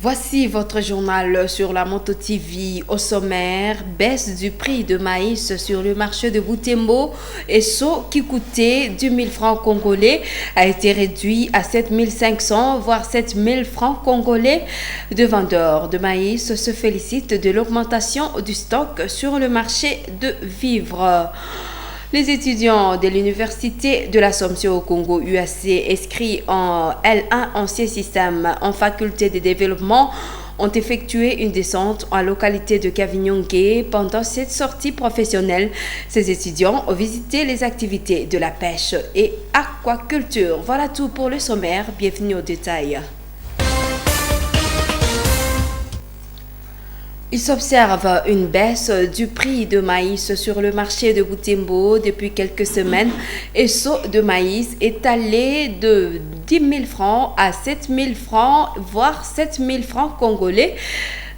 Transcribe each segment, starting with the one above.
Voici votre journal sur la Moto TV. Au sommaire, baisse du prix de maïs sur le marché de Butembo. Esso qui coûtait 10 000 francs congolais a été réduit à 7 500 voire 7 000 francs congolais. De vendeurs de maïs se félicitent de l'augmentation du stock sur le marché de vivres. Les étudiants de l'Université de l'Assomption au Congo UAC inscrits en L1 ancien système en faculté de développement ont effectué une descente en localité de Kavinyonge pendant cette sortie professionnelle. Ces étudiants ont visité les activités de la pêche et aquaculture. Voilà tout pour le sommaire. Bienvenue aux détails. Il s'observe une baisse du prix de maïs sur le marché de Butembo depuis quelques semaines. Esso de maïs est allé de 10 000 francs à 7 000 francs, voire 7 000 francs congolais.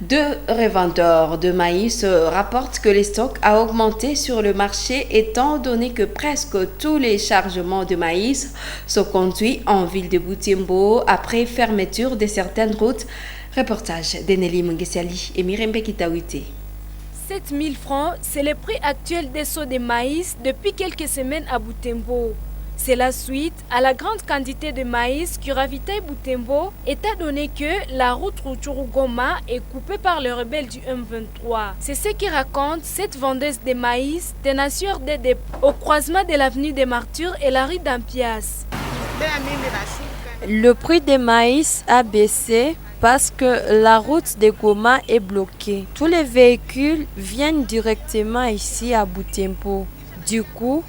Deux revendeurs de maïs rapportent que les stocks ont augmenté sur le marché étant donné que presque tous les chargements de maïs sont conduits en ville de Butembo après fermeture de certaines routes. Reportage d'Eneli Mungesiali et Mirembe Kitawite. 7 000 francs, c'est le prix actuel des seaux de maïs depuis quelques semaines à Butembo. C'est la suite à la grande quantité de maïs qui ravitaille Butembo, étant donné que la route Rutshuru-Goma est coupée par les rebelles du M23. C'est ce qui raconte cette vendeuse de maïs, tenancière des dépôts, au croisement de l'avenue des Martyrs et la rue d'Ampias. Le prix des maïs a baissé parce que la route de Goma est bloquée. Tous les véhicules viennent directement ici à Butembo. Du coup,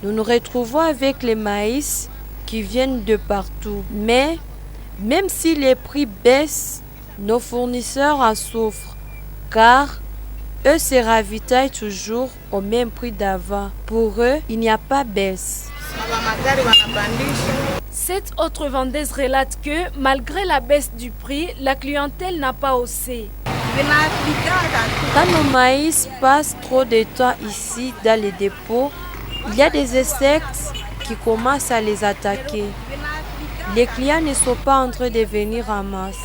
nous nous retrouvons avec les maïs qui viennent de partout. Mais même si les prix baissent, nos fournisseurs en souffrent car eux se ravitaillent toujours au même prix d'avant. Pour eux, il n'y a pas baisse. Cette autre vendeuse relate que, malgré la baisse du prix, la clientèle n'a pas haussé. Quand nos maïs passent trop de temps ici dans les dépôts, il y a des insectes qui commencent à les attaquer. Les clients ne sont pas en train de venir en masse.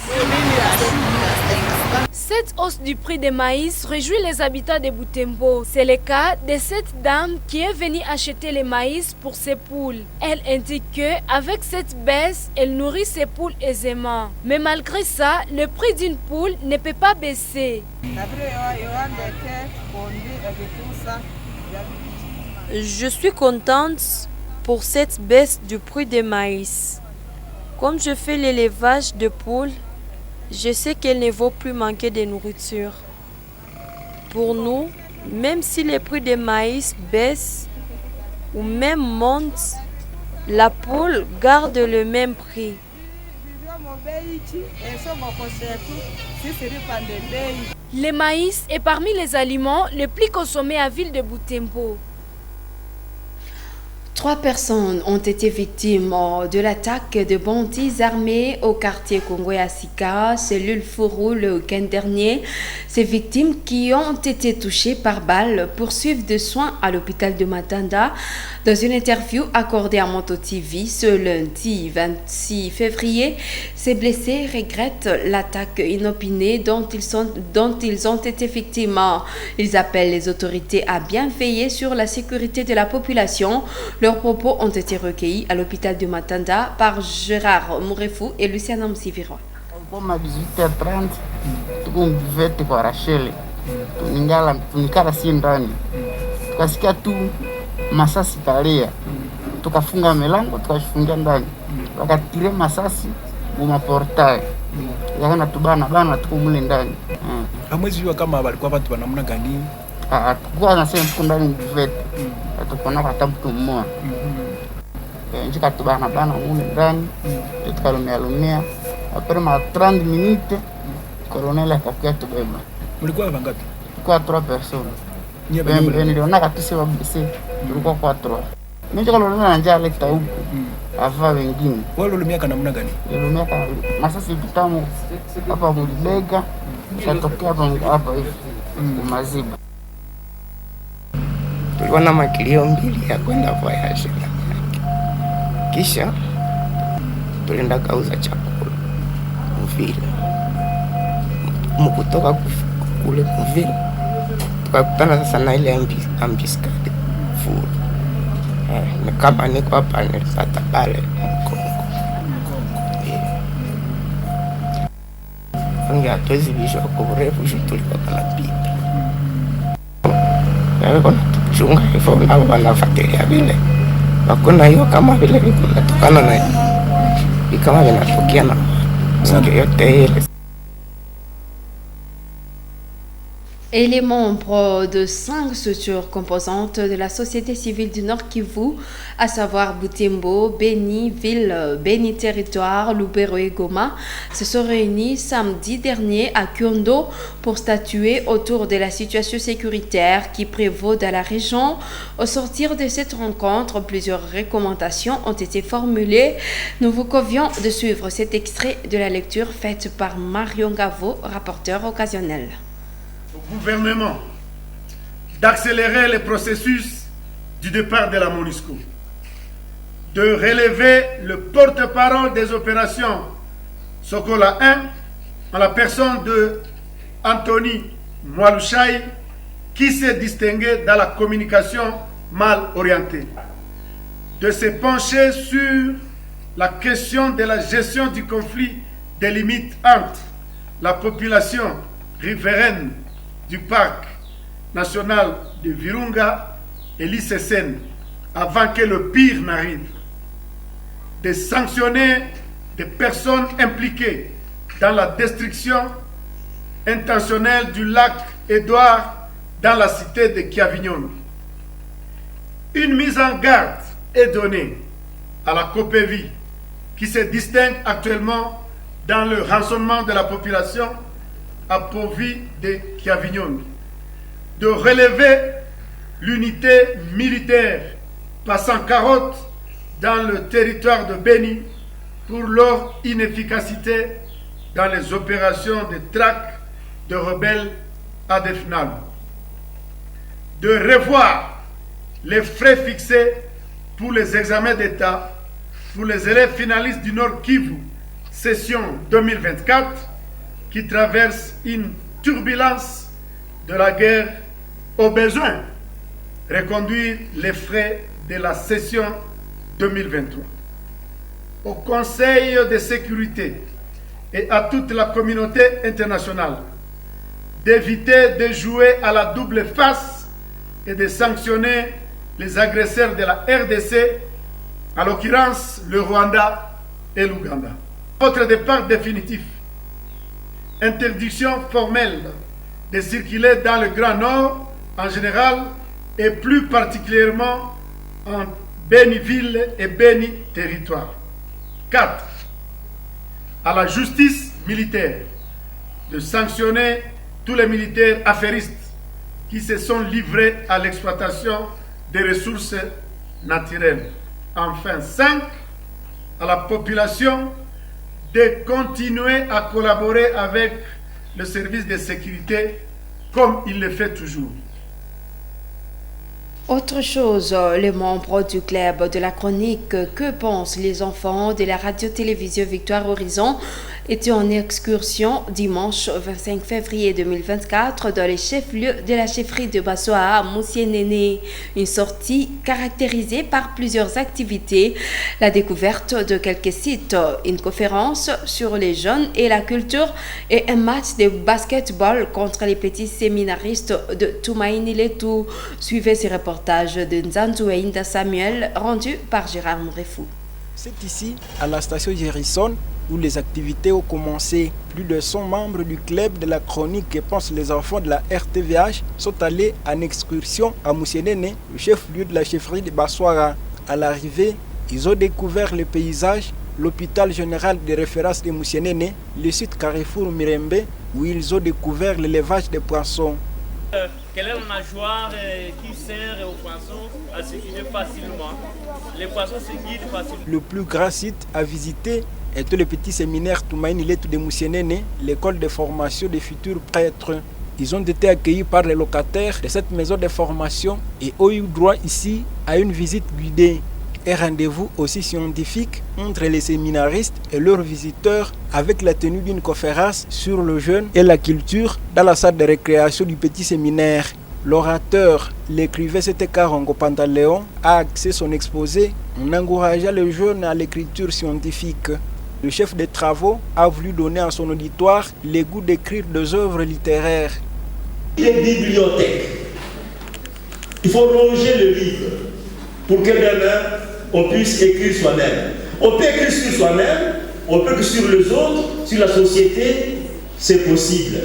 Cette hausse du prix des maïs réjouit les habitants de Butembo. C'est le cas de cette dame qui est venue acheter les maïs pour ses poules. Elle indique qu'avec cette baisse, elle nourrit ses poules aisément. Mais malgré ça, le prix d'une poule ne peut pas baisser. Je suis contente pour cette baisse du prix des maïs. Comme je fais l'élevage de poules, je sais qu'elle ne va plus manquer de nourriture. Pour nous, même si les prix des maïs baissent ou même montent, la poule garde le même prix. Le maïs est parmi les aliments les plus consommés à ville de Butembo. 3 personnes ont été victimes de l'attaque de bandits armés au quartier Congo-Asika, cellule Fourou, le week-end dernier. Ces victimes qui ont été touchées par balles poursuivent des soins à l'hôpital de Matanda. Dans une interview accordée à Moto TV ce lundi 26 février, ces blessés regrettent l'attaque inopinée dont ils ont été victimes. Ils appellent les autorités à bien veiller sur la sécurité de la population. Leurs propos ont été recueillis à l'hôpital de Matanda par Gérard Mourefou et Luciana Msiviro. Comme à 18h30, tuko mvete kwa Rachel. Tunikala si ndani. Tukasikia tu masasi kalia. Tukafunga milango, tukafungia ndani. Wakatire masasi mu portail. Yakana tubana tuko mule ndani. Hamwezi jua kama walikuwa watu wa namna gani? Tukua nasema tuko ndani mvete. Tukona hata mtu mmoja. Njika tubana mule ndani. Tukalumia. Après ma 30 minutes, le colonel a capté tout le monde. Mlikuwa wangapi? Tulikuwa 3 personnes. Niliona kabisa wabisi. Tulikuwa kwa 3. Mimi colonel ananja leta huko. Ava wengine. Wale ulimiaka namna gani? Ulimiaka masasi vitamu hapa mbega. Katokea hapa hivi. Maziba. Tulikuwa na makilio mbili ya kwenda voyage. Kisha tulienda kauza chakula. Vile mkutoka kule kuvile tukakutana sasa na ile ambiskade furu. Kama niko hapa nilipata pale Mkongo. Ngi hatuwezi bishwa kwa urefu shu tulikuwa tunapita. Yawe kuna tukuchunga hivyo nao wanafuatilia vile. Hakuna hiyo kama vile vinatokana na kama vinatokea na yote ile. Et les membres de 5 structures composantes de la société civile du Nord Kivu, à savoir Butembo, Beni, Ville, Beni Territoire, Lubero et Goma, se sont réunis samedi dernier à Kyondo pour statuer autour de la situation sécuritaire qui prévaut dans la région. Au sortir de cette rencontre, plusieurs recommandations ont été formulées. Nous vous convions de suivre cet extrait de la lecture faite par Marion Gavo, rapporteur occasionnel. Au gouvernement d'accélérer le processus du départ de la MONUSCO, de relever le porte-parole des opérations Sokola 1 en la personne de Anthony Mwalushai, qui s'est distingué dans la communication mal orientée, de se pencher sur la question de la gestion du conflit des limites entre la population riveraine du parc national de Virunga et l'ICCN avant que le pire n'arrive, de sanctionner des personnes impliquées dans la destruction intentionnelle du lac Édouard dans la cité de Kiavignon. Une mise en garde est donnée à la COPEVI qui se distingue actuellement dans le rançonnement de la population appauvrie de Kiavignon, de relever l'unité militaire passant carotte dans le territoire de Beni pour leur inefficacité dans les opérations de traque de rebelles à Defnal, de revoir les frais fixés pour les examens d'État pour les élèves finalistes du Nord Kivu, session 2024, qui traverse une turbulence de la guerre, au besoin reconduire les frais de la session 2023. Au Conseil de sécurité et à toute la communauté internationale d'éviter de jouer à la double face et de sanctionner les agresseurs de la RDC, en l'occurrence le Rwanda et l'Ouganda. Votre départ définitif, interdiction formelle de circuler dans le Grand Nord en général et plus particulièrement en Béni-Ville et Béni-Territoire. 4. À la justice militaire de sanctionner tous les militaires affairistes qui se sont livrés à l'exploitation des ressources naturelles. Enfin, 5. À la population de continuer à collaborer avec le service de sécurité comme il le fait toujours. Autre chose, les membres du club de la chronique Que pensent les enfants de la radio-télévision Victoire Horizon étaient en excursion dimanche 25 février 2024 dans les chefs-lieux de la chefferie de Bassoa à Moussienene. Une sortie caractérisée par plusieurs activités, la découverte de quelques sites, une conférence sur les jeunes et la culture et un match de basketball contre les petits séminaristes de Tumaini Letu. Suivez ces reportages de Nzanzoueinda Samuel rendu par Gérard Mourefou. C'est ici, à la station Gérisson, où les activités ont commencé. Plus de 100 membres du club de la chronique Que pensent les enfants de la RTVH sont allés en excursion à Moussienene, le chef-lieu de la chefferie de Bassoara. À l'arrivée, ils ont découvert le paysage, l'hôpital général de référence de Moussienene, le site Carrefour Mirembe, où ils ont découvert l'élevage des poissons. Quelle est la nageoire qui sert aux poissons à se guider facilement? Les poissons se guident facilement. Le plus grand site à visiter est le petit séminaire Tumaini Letu de Moussienene, l'école de formation des futurs prêtres. Ils ont été accueillis par les locataires de cette maison de formation et ont eu droit ici à une visite guidée. un rendez-vous aussi scientifique entre les séminaristes et leurs visiteurs avec la tenue d'une conférence sur le jeûne et la culture dans la salle de récréation du petit séminaire. L'orateur, l'écrivain Sete Karongo Pantaleon, a axé son exposé en encourageant les jeunes à l'écriture scientifique. Le chef des travaux a voulu donner à son auditoire le goût d'écrire des œuvres littéraires. Les bibliothèques. Il faut loger le livre pour que demain on puisse écrire soi-même. On peut écrire sur soi-même, on peut écrire sur les autres, sur la société, c'est possible.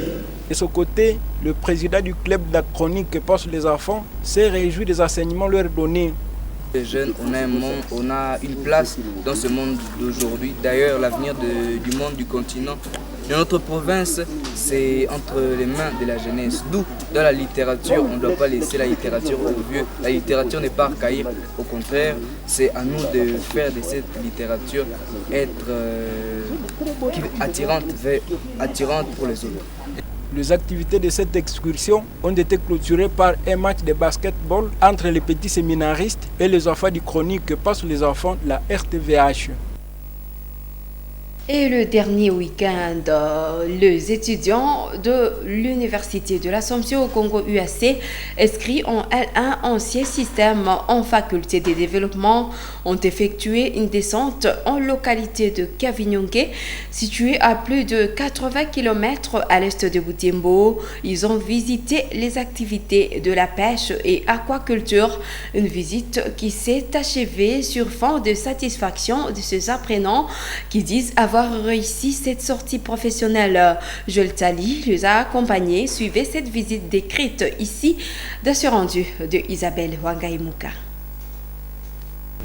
De son côté, le président du club de la chronique que pensent les enfants s'est réjoui des enseignements leur donnés. Les jeunes, on a une place dans ce monde d'aujourd'hui. D'ailleurs, l'avenir du monde, du continent, de notre province, c'est entre les mains de la jeunesse. D'où, dans la littérature, on ne doit pas laisser la littérature aux vieux. La littérature n'est pas archaïque, au contraire, c'est à nous de faire de cette littérature être attirante pour les autres. Les activités de cette excursion ont été clôturées par un match de basketball entre les petits séminaristes et les enfants du chronique que passent les enfants de la RTVH. Et le dernier week-end, les étudiants de l'Université de l'Assomption au Congo UAC, inscrits en L1 ancien système en faculté de développement, ont effectué une descente en localité de Kavinyonge, située à plus de 80 km à l'est de Butembo. Ils ont visité les activités de la pêche et aquaculture, une visite qui s'est achevée sur fond de satisfaction de ces apprenants qui disent avoir réussi cette sortie professionnelle. Joël Tali les a accompagnés. Suivez cette visite décrite ici dans ce rendu de Isabelle Wangaimuka.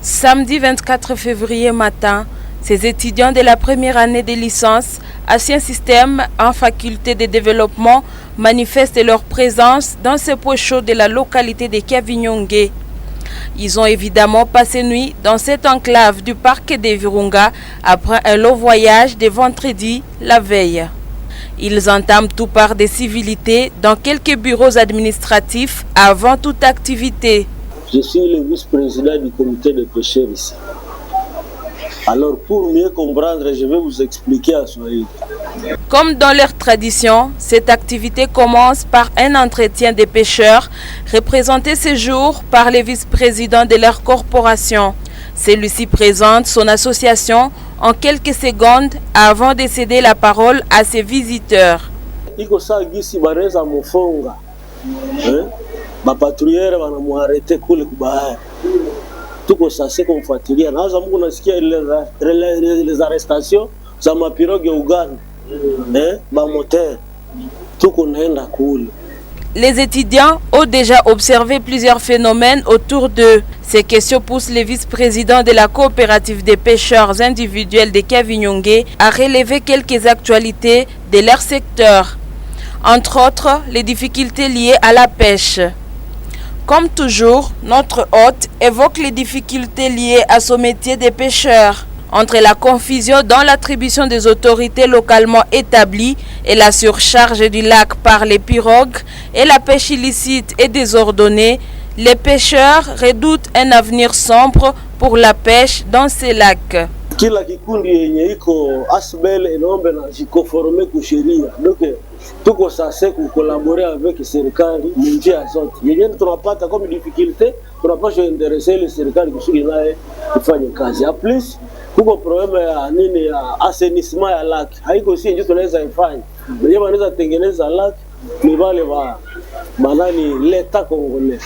Samedi 24 février matin, ces étudiants de la première année de licence Ancien système en faculté de développement manifestent leur présence dans ce point chaud de la localité de Kavinyonge. Ils ont évidemment passé nuit dans cette enclave du parc de Virunga après un long voyage de vendredi la veille. Ils entament tout par des civilités dans quelques bureaux administratifs avant toute activité. Je suis le vice-président du comité de pêcheurs ici. Alors pour mieux comprendre, je vais vous expliquer à Swahili. Comme dans leur tradition, cette activité commence par un entretien des pêcheurs, représenté ce jour par les vice-présidents de leur corporation. Celui-ci présente son association en quelques secondes avant de céder la parole à ses visiteurs. Tuko sasa kumfuatilia naanza Mungu nasikia les arrestations za mapirogue Uganda ba moteur tuko naenda kule. Les étudiants ont déjà observé plusieurs phénomènes autour d'eux. Ces questions poussent les vice-présidents de la coopérative des pêcheurs individuels de Kavinyonge à relever quelques actualités de leur secteur. Entre autres, les difficultés liées à la pêche. Comme toujours, notre hôte évoque les difficultés liées à son métier de pêcheur. Entre la confusion dans l'attribution des autorités localement établies et la surcharge du lac par les pirogues et la pêche illicite et désordonnée, les pêcheurs redoutent un avenir sombre pour la pêche dans ces lacs. Kila kikundi yenye iko asbel enombe na jikoforme kusheria. Donc tuko sasa kukolaborer avec serikali njia zote. Yenye tunapata comme difficulté, tunapaswa enderesser le serikali kusudi naye kufanya kazi. A plus kuko problème ya nini ya assainissement ya lac. Haiko si ndio tunaweza ifanya. Wenyewe wanaweza tengeneza lac ni wale wa l'État congolais.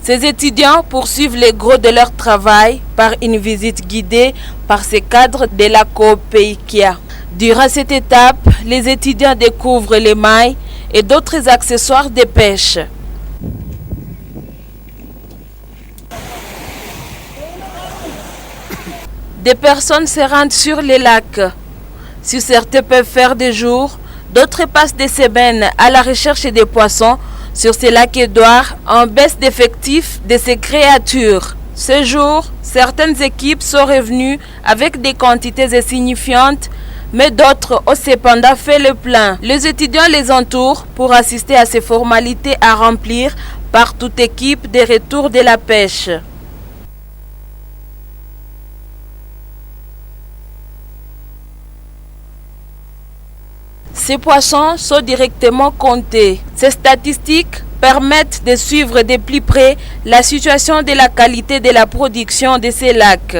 Ces étudiants poursuivent le gros de leur travail par une visite guidée par ces cadres de la COPEIKIA. Durant cette étape, les étudiants découvrent les mailles et d'autres accessoires de pêche. Des personnes se rendent sur les lacs. Si certains peuvent faire des jours, d'autres passent des semaines à la recherche des poissons sur ces lacs Édouard en baisse d'effectifs de ces créatures. Ce jour, certaines équipes sont revenues avec des quantités insignifiantes, mais d'autres ont cependant fait le plein. Les étudiants les entourent pour assister à ces formalités à remplir par toute équipe de retour de la pêche. Ces poissons sont directement comptés. Ces statistiques permettent de suivre de plus près la situation de la qualité de la production de ces lacs.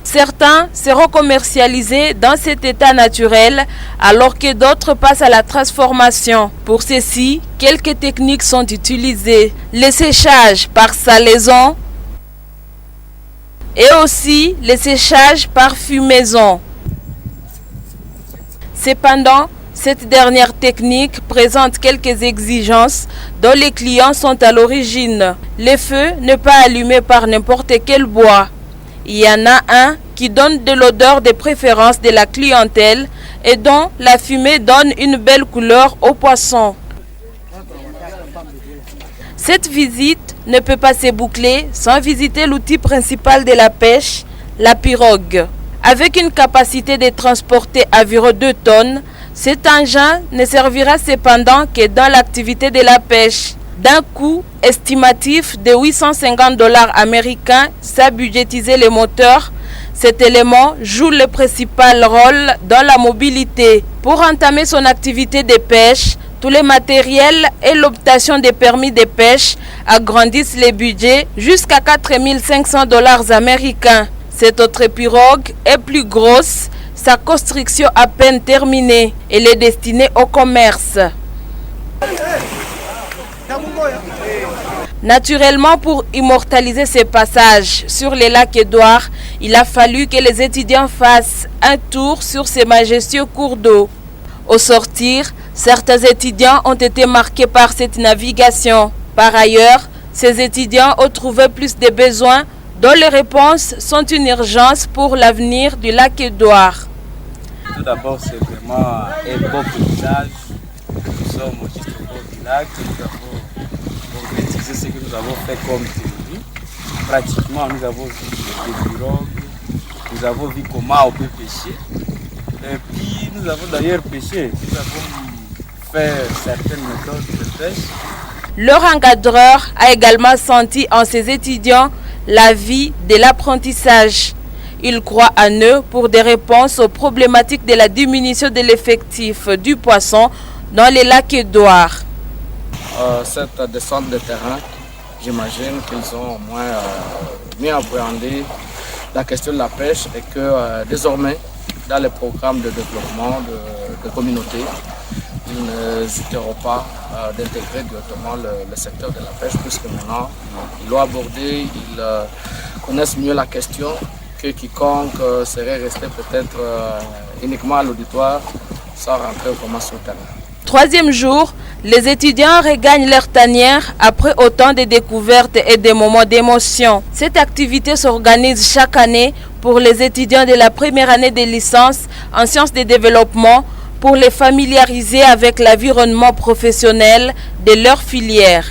Certains seront commercialisés dans cet état naturel alors que d'autres passent à la transformation. Pour ceci, quelques techniques sont utilisées. Le séchage par salaison et aussi le séchage par fumaison. Cependant, cette dernière technique présente quelques exigences dont les clients sont à l'origine. Le feu n'est pas allumé par n'importe quel bois. Il y en a un qui donne de l'odeur de préférence de la clientèle et dont la fumée donne une belle couleur au poisson. Cette visite ne peut pas se boucler sans visiter l'outil principal de la pêche, la pirogue. Avec une capacité de transporter environ 2 tonnes, cet engin ne servira cependant que dans l'activité de la pêche. D'un coût estimatif de $850 américains, sans budgétiser les moteurs, cet élément joue le principal rôle dans la mobilité. Pour entamer son activité de pêche, tous les matériels et l'obtention des permis de pêche agrandissent les budgets jusqu'à $4 500 américains. Cette autre pirogue est plus grosse, sa construction à peine terminée. Elle est destinée au commerce. Naturellement, pour immortaliser ces passages sur les lacs Édouard, il a fallu que les étudiants fassent un tour sur ces majestueux cours d'eau. Au sortir, certains étudiants ont été marqués par cette navigation. Par ailleurs, ces étudiants ont trouvé plus de besoins dont les réponses sont une urgence pour l'avenir du lac Édouard. Tout d'abord, c'est vraiment un beau paysage. Nous sommes juste au bord du lac. Nous avons concrétisé ce que nous avons fait comme théorie. Pratiquement, nous avons vu des pirogues. Nous avons vu comment on peut pêcher. Et puis, nous avons d'ailleurs pêché. Nous avons fait certaines méthodes de pêche. Leur encadreur a également senti en ses étudiants la vie de l'apprentissage. Il croit en eux pour des réponses aux problématiques de la diminution de l'effectif du poisson dans les lacs Édouard. Cette descente de terrain, j'imagine qu'ils ont au moins mieux appréhendé la question de la pêche et que désormais, dans les programmes de développement de communautés, ils n'hésiteront pas d'intégrer directement le secteur de la pêche, puisque maintenant, ils l'ont abordé, ils connaissent mieux la question que quiconque serait resté peut-être uniquement à l'auditoire sans rentrer vraiment sur le terrain. Troisième jour, les étudiants regagnent leur tanière après autant de découvertes et de moments d'émotion. Cette activité s'organise chaque année pour les étudiants de la première année de licence en sciences de développement pour les familiariser avec l'environnement professionnel de leur filière.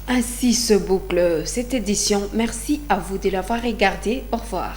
Ainsi se boucle cette édition. Merci à vous de l'avoir regardé. Au revoir.